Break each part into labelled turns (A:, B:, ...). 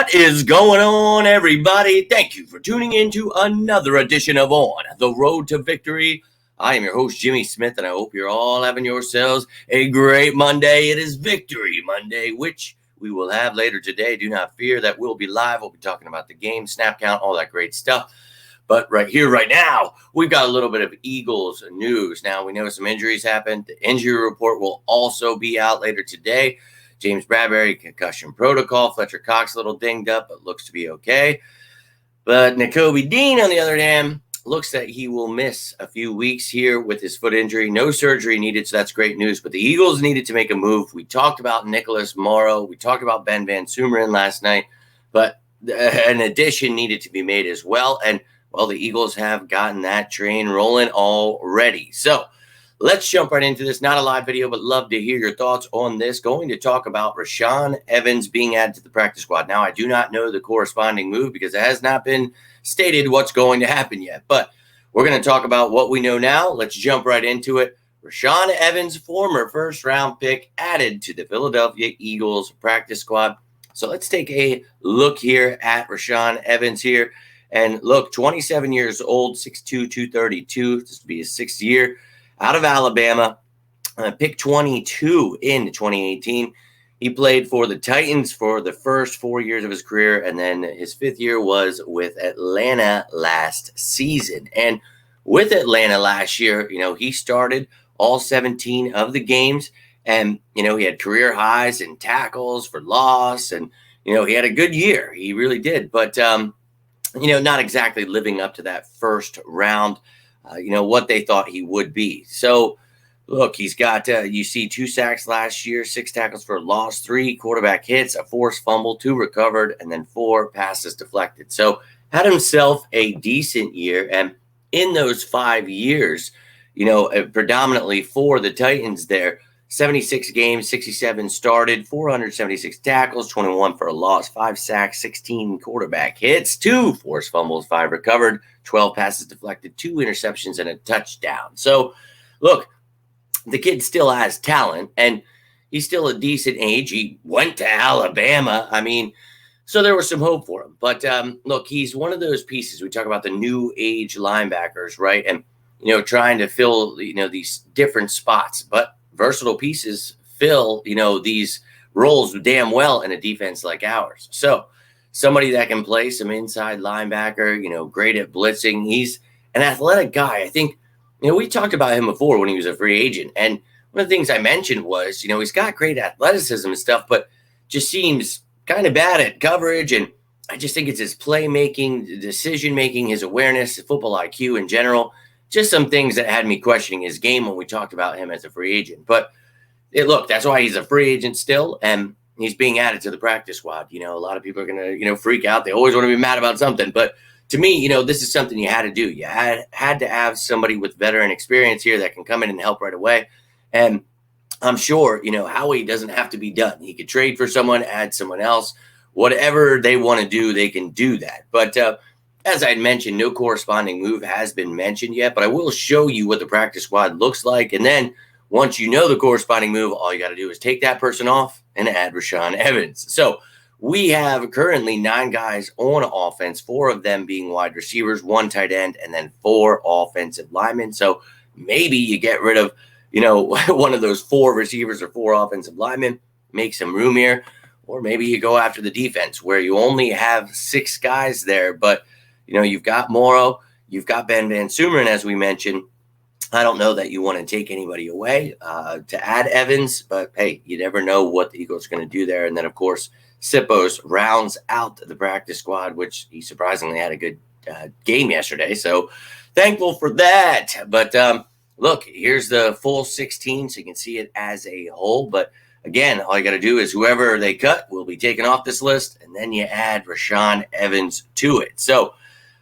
A: What is going on, everybody? Thank you for tuning in to another edition of On the Road to Victory. I am your host, Jimmy Smith, and I hope you're all having yourselves a great Monday. It is Victory Monday, which we will have later today. Do not fear that we'll be live. We'll be talking about the game, snap count, all that great stuff. But right here, right now, we've got a little bit of Eagles news. Now, we know some injuries happened. The injury report will also be out later today. James Bradbury, concussion protocol. Fletcher Cox, a little dinged up, but looks to be okay. But Nakobe Dean, on the other hand, looks that he will miss a few weeks here with his foot injury. No surgery needed, so that's great news. But the Eagles needed to make a move. We talked about Nicholas Morrow. We talked about Ben Van Sumeren last night. But an addition needed to be made as well. And, well, the Eagles have gotten that train rolling already. So let's jump right into this. Not a live video, but love to hear your thoughts on this. Going to talk about Rashaan Evans being added to the practice squad. Now, I do not know the corresponding move because it has not been stated what's going to happen yet. But we're going to talk about what we know now. Let's jump right into it. Rashaan Evans, former first-round pick, added to the Philadelphia Eagles practice squad. So let's take a look here at Rashaan Evans here. And look, 27 years old, 6'2", 232. This will be his sixth year. Out of Alabama, pick 22 in 2018. He played for the Titans for the first 4 years of his career, and then his fifth year was with Atlanta last season. And with Atlanta last year, he started all 17 of the games, and, he had career highs in tackles for loss, and, he had a good year. He really did. But, not exactly living up to that first round what they thought he would be. So, look, he's got, you see 2 sacks last year, 6 tackles for loss, 3 quarterback hits, a forced fumble, 2 recovered, and then 4 passes deflected. So, had himself a decent year. And in those 5 years, predominantly for the Titans there, 76 games, 67 started, 476 tackles, 21 for a loss, 5 sacks, 16 quarterback hits, 2 forced fumbles, 5 recovered, 12 passes deflected, 2 interceptions, and a touchdown. So, look, the kid still has talent, and he's still a decent age. He went to Alabama. So there was some hope for him. But, look, he's one of those pieces. We talk about the new age linebackers, right? And, trying to fill, these different spots. But versatile pieces fill, these roles damn well in a defense like ours. So somebody that can play some inside linebacker, great at blitzing. He's an athletic guy. I think, we talked about him before when he was a free agent. And one of the things I mentioned was, he's got great athleticism and stuff, but just seems kind of bad at coverage. And I just think it's his playmaking, decision-making, his awareness, his football IQ in general. Just some things that had me questioning his game when we talked about him as a free agent. But look, that's why he's a free agent still, and he's being added to the practice squad. A lot of people are going to, freak out. They always want to be mad about something. But to me, this is something you had to do. You had to have somebody with veteran experience here that can come in and help right away. And I'm sure, Howie doesn't have to be done. He could trade for someone, add someone else. Whatever they want to do, they can do that. But as I mentioned, no corresponding move has been mentioned yet, but I will show you what the practice squad looks like. And then once you know the corresponding move, all you got to do is take that person off and add Rashaan Evans. So we have currently 9 guys on offense, 4 of them being wide receivers, 1 tight end, and then 4 offensive linemen. So maybe you get rid of, one of those 4 receivers or 4 offensive linemen, make some room here, or maybe you go after the defense where you only have 6 guys there, but you've got Morrow, you've got Ben Van Sumeren, as we mentioned. I don't know that you want to take anybody away to add Evans, but hey, you never know what the Eagles are going to do there. And then, of course, Sippos rounds out the practice squad, which he surprisingly had a good game yesterday. So thankful for that. But look, here's the full 16, so you can see it as a whole. But again, all you got to do is whoever they cut will be taken off this list, and then you add Rashaan Evans to it. So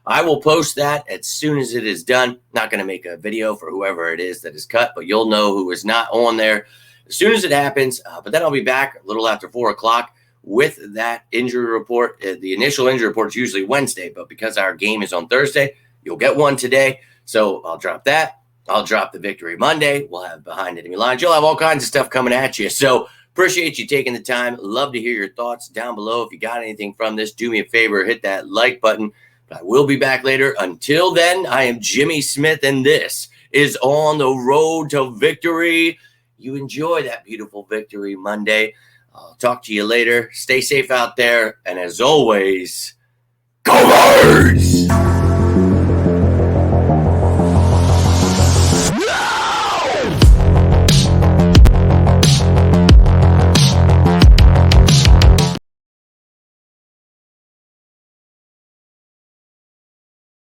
A: I will post that as soon as it is done. Not going to make a video for whoever it is that is cut, but you'll know who is not on there as soon as it happens. But then I'll be back a little after 4 o'clock with that injury report. The initial injury report is usually Wednesday, but because our game is on Thursday, you'll get one today. So I'll drop that. I'll drop the Victory Monday. We'll have Behind Enemy Lines. You'll have all kinds of stuff coming at you. So Appreciate you taking the time. Love to hear your thoughts down below. If you got anything from this, do me a favor, hit that like button. But I will be back later. Until then, I am Jimmy Smith, and this is On the Road to Victory. You enjoy that beautiful Victory Monday. I'll talk to you later. Stay safe out there. And as always, go Birds!